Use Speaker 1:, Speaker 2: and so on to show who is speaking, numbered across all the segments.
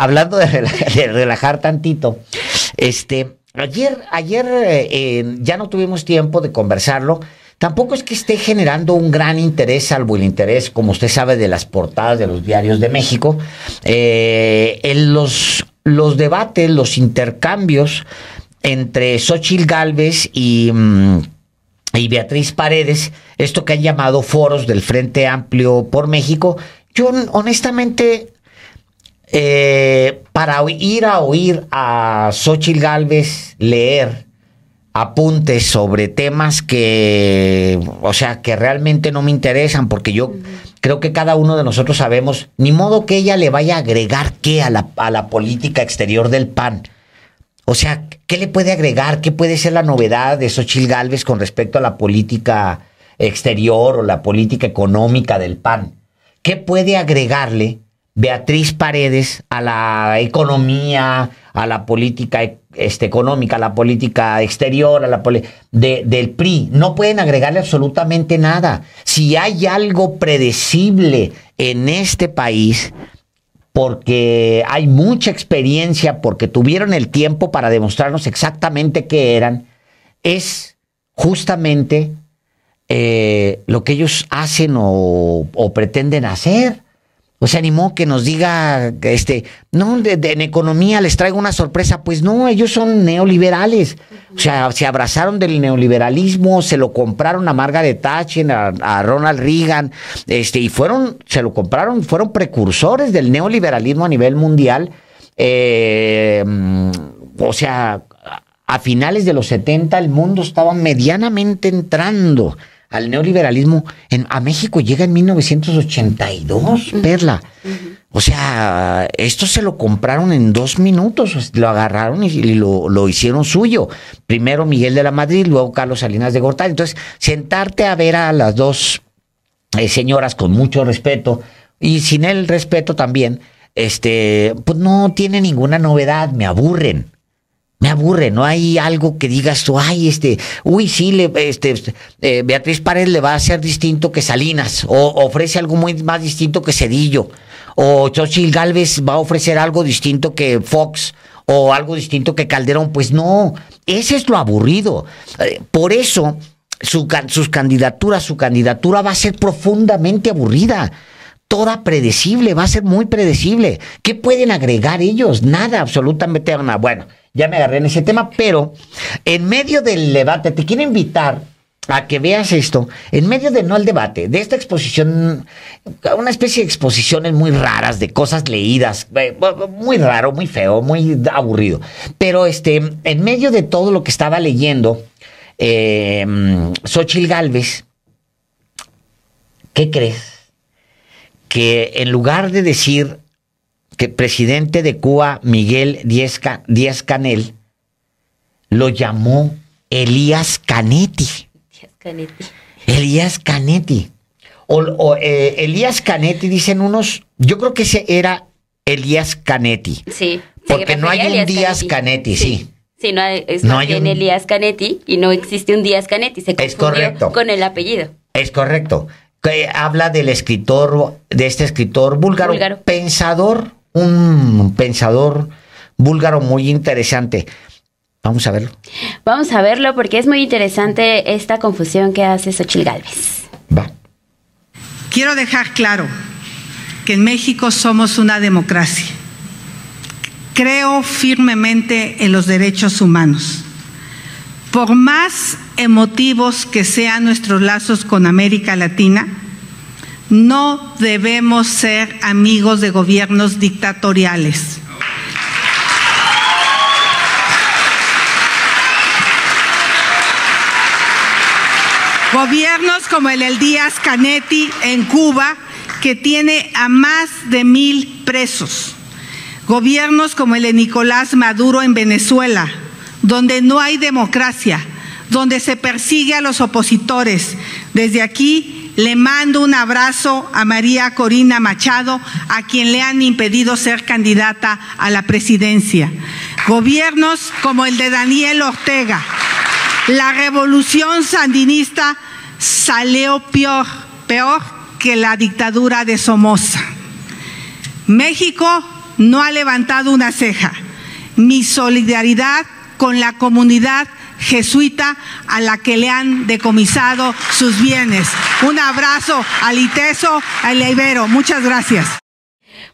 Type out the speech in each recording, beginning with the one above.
Speaker 1: hablando de relajar tantito, ayer ya no tuvimos tiempo de conversarlo. Tampoco es que esté generando un gran interés, salvo el interés, como usted sabe, de las portadas de los diarios de México. Los debates, los intercambios entre Xóchitl Gálvez y Beatriz Paredes, esto que han llamado foros del Frente Amplio por México, yo honestamente, para ir a oír a Xóchitl Gálvez leer apuntes sobre temas que realmente no me interesan, porque yo creo que cada uno de nosotros sabemos, ni modo que ella le vaya a agregar qué a la política exterior del PAN. O sea, ¿qué le puede agregar? ¿Qué puede ser la novedad de Xóchitl Gálvez con respecto a la política exterior o la política económica del PAN? ¿Qué puede agregarle Beatriz Paredes a la economía, a la política económica, a la política exterior, del PRI? No pueden agregarle absolutamente nada. Si hay algo predecible en este país, porque hay mucha experiencia, porque tuvieron el tiempo para demostrarnos exactamente qué eran, es justamente lo que ellos hacen o pretenden hacer. O sea, ni modo que nos diga, no, en economía les traigo una sorpresa. Pues no, ellos son neoliberales. O sea, se abrazaron del neoliberalismo, se lo compraron a Margaret Thatcher, a Ronald Reagan, y fueron precursores del neoliberalismo a nivel mundial. O sea, a finales de los 70 el mundo estaba medianamente entrando al neoliberalismo. A México llega en 1982, Perla. O sea, esto se lo compraron en 2 minutos, lo agarraron y lo hicieron suyo. Primero Miguel de la Madrid, luego Carlos Salinas de Gortari. Entonces, sentarte a ver a las dos señoras con mucho respeto, y sin el respeto también, pues no tiene ninguna novedad, me aburren. Me aburre, no hay algo que digas tú, ay, Beatriz Paredes le va a hacer distinto que Salinas, o ofrece algo muy más distinto que Zedillo, o Xóchitl Gálvez va a ofrecer algo distinto que Fox, o algo distinto que Calderón. Pues no, ese es lo aburrido. Por eso su candidatura va a ser profundamente aburrida. Toda predecible, va a ser muy predecible. ¿Qué pueden agregar ellos? Nada, absolutamente nada. Bueno, ya me agarré en ese tema, pero en medio del debate, te quiero invitar a que veas esto, en medio de, no el debate, de esta exposición, una especie de exposiciones muy raras, de cosas leídas, muy raro, muy feo, muy aburrido. Pero en medio de todo lo que estaba leyendo, Xóchitl Gálvez, ¿qué crees? Que en lugar de decir que presidente de Cuba, Miguel Díaz-Canel, lo llamó Elías Canetti. Elías Canetti. Elías Canetti, dicen unos, yo creo que ese era Elías Canetti.
Speaker 2: Sí.
Speaker 1: Porque no hay un Díaz Canetti, sí.
Speaker 2: Sí, no hay un Elías Canetti, y no existe un Díaz Canetti, se confundió con el apellido.
Speaker 1: Es correcto. Que habla del escritor, de este escritor búlgaro. Pensador, un pensador búlgaro muy interesante. Vamos a verlo.
Speaker 2: Vamos a verlo porque es muy interesante esta confusión que hace Xóchitl Gálvez.
Speaker 1: Va.
Speaker 3: Quiero dejar claro que en México somos una democracia. Creo firmemente en los derechos humanos. Por más emotivos que sean nuestros lazos con América Latina, no debemos ser amigos de gobiernos dictatoriales. Gobiernos como el Díaz Canetti en Cuba, que tiene a más de 1,000 presos. Gobiernos como el de Nicolás Maduro en Venezuela, donde no hay democracia, donde se persigue a los opositores. Desde aquí le mando un abrazo a María Corina Machado, a quien le han impedido ser candidata a la presidencia. Gobiernos como el de Daniel Ortega. La revolución sandinista salió peor que la dictadura de Somoza. México no ha levantado una ceja. Mi solidaridad con la comunidad jesuita a la que le han decomisado sus bienes. Un abrazo al ITESO, al Ibero. Muchas gracias.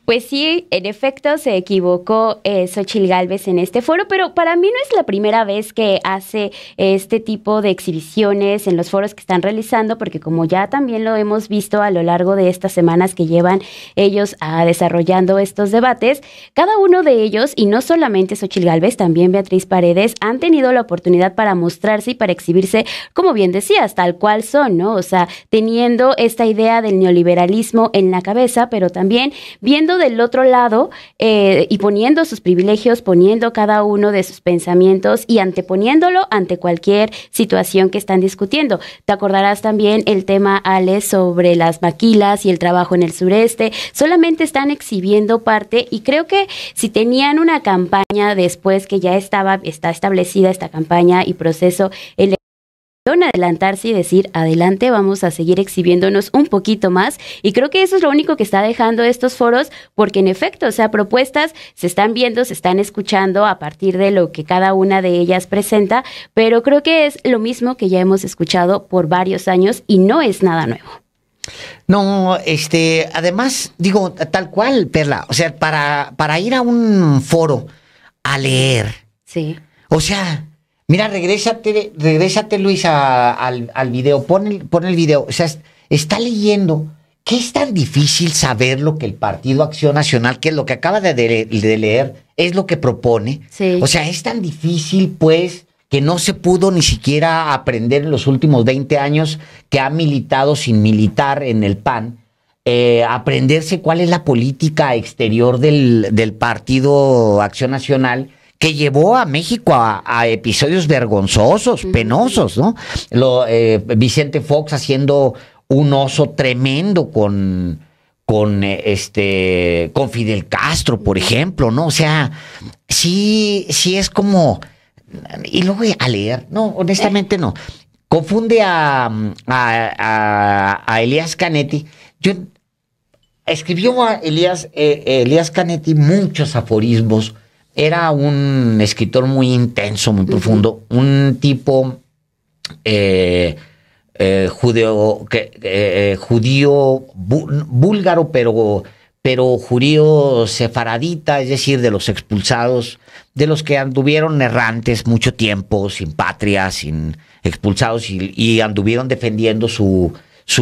Speaker 2: Pues sí, en efecto se equivocó Xóchitl Gálvez en este foro, pero para mí no es la primera vez que hace este tipo de exhibiciones en los foros que están realizando, porque como ya también lo hemos visto a lo largo de estas semanas que llevan ellos desarrollando estos debates, cada uno de ellos, y no solamente Xóchitl Gálvez, también Beatriz Paredes, han tenido la oportunidad para mostrarse y para exhibirse, como bien decías, tal cual son, ¿no? O sea, teniendo esta idea del neoliberalismo en la cabeza, pero también viendo del otro lado y poniendo sus privilegios, poniendo cada uno de sus pensamientos y anteponiéndolo ante cualquier situación que están discutiendo. Te acordarás también el tema, Ale, sobre las maquilas y el trabajo en el sureste. Solamente están exhibiendo parte y creo que si tenían una campaña después que ya está establecida esta campaña y proceso adelantarse y decir, adelante, vamos a seguir exhibiéndonos un poquito más, y creo que eso es lo único que está dejando estos foros, porque en efecto, o sea, propuestas se están viendo, se están escuchando a partir de lo que cada una de ellas presenta, pero creo que es lo mismo que ya hemos escuchado por varios años y no es nada nuevo.
Speaker 1: No, además, digo, tal cual, Perla, o sea, para ir a un foro a leer,
Speaker 2: sí,
Speaker 1: o sea, mira, regrésate Luis, al video, pon el video. O sea, está leyendo. ¿Qué es tan difícil saber lo que el Partido Acción Nacional, que es lo que acaba de leer, es lo que propone?
Speaker 2: Sí.
Speaker 1: O sea, es tan difícil, pues, que no se pudo ni siquiera aprender en los últimos 20 años que ha militado sin militar en el PAN, aprenderse cuál es la política exterior del Partido Acción Nacional, que llevó a México a episodios vergonzosos, penosos, ¿no? Vicente Fox haciendo un oso tremendo con Fidel Castro, por ejemplo, ¿no? O sea, sí es como... Y luego a leer, no, honestamente no. Confunde a Elías Canetti. Escribió a Elías Canetti muchos aforismos. Era un escritor muy intenso, muy profundo, un tipo judío búlgaro, pero judío sefaradita, es decir, de los expulsados, de los que anduvieron errantes mucho tiempo, sin patria, sin expulsados, y anduvieron defendiendo su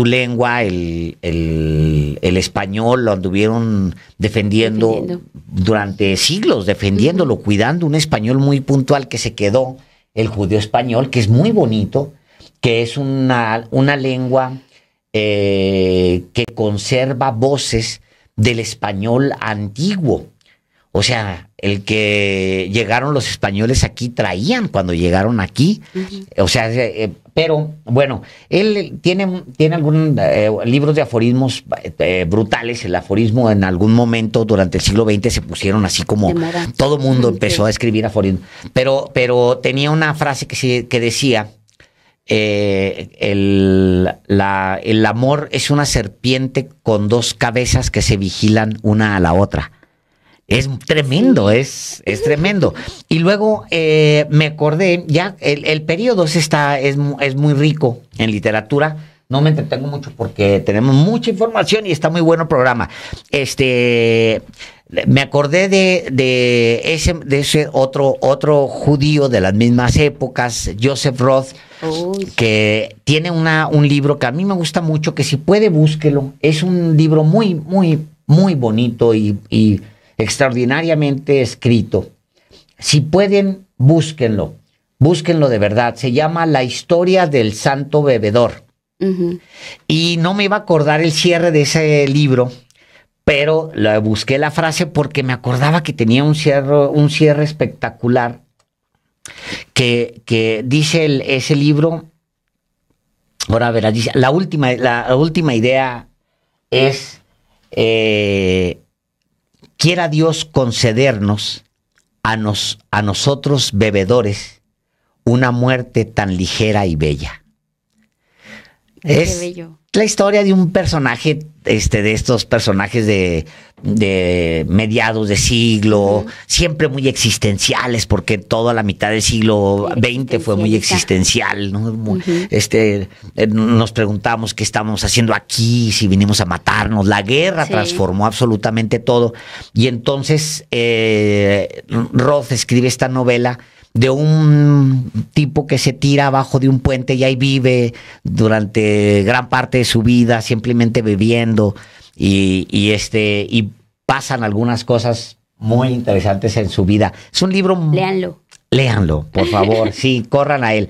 Speaker 1: lengua, el español, lo anduvieron defendiendo durante siglos, defendiéndolo, cuidando un español muy puntual que se quedó, el judío español, que es muy bonito, que es una lengua que conserva voces del español antiguo. O sea, el que llegaron los españoles aquí traían cuando llegaron aquí. O sea, pero bueno, él tiene algunos libros de aforismos brutales. El aforismo en algún momento durante el siglo XX se pusieron así como todo mundo empezó a escribir aforismos. Pero tenía una frase que decía, el amor es una serpiente con dos cabezas que se vigilan una a la otra. Es tremendo, sí. es tremendo. Y luego me acordé, ya el periodo es muy rico en literatura. No me entretengo mucho porque tenemos mucha información y está muy bueno el programa. Me acordé de ese otro judío de las mismas épocas, Joseph Roth, que tiene un libro que a mí me gusta mucho, que si puede búsquelo. Es un libro muy, muy, muy bonito y extraordinariamente escrito. Si pueden, búsquenlo de verdad. Se llama La historia del santo bebedor. Y no me iba a acordar el cierre de ese libro, pero busqué la frase porque me acordaba que tenía un cierre espectacular que dice ese libro. Ahora verás, dice, la última idea es quiera Dios concedernos a nosotros bebedores una muerte tan ligera y bella.
Speaker 2: Qué bello.
Speaker 1: la historia de un personaje, de estos personajes de mediados de siglo, siempre muy existenciales, porque toda la mitad del siglo XX fue muy existencial, ¿no? Nos preguntamos qué estamos haciendo aquí, si vinimos a matarnos. La guerra transformó absolutamente todo. Y entonces Roth escribe esta novela de un tipo que se tira abajo de un puente y ahí vive durante gran parte de su vida, simplemente bebiendo, y pasan algunas cosas muy interesantes en su vida. Es un libro...
Speaker 2: Léanlo.
Speaker 1: Léanlo, por favor. Sí, corran a él.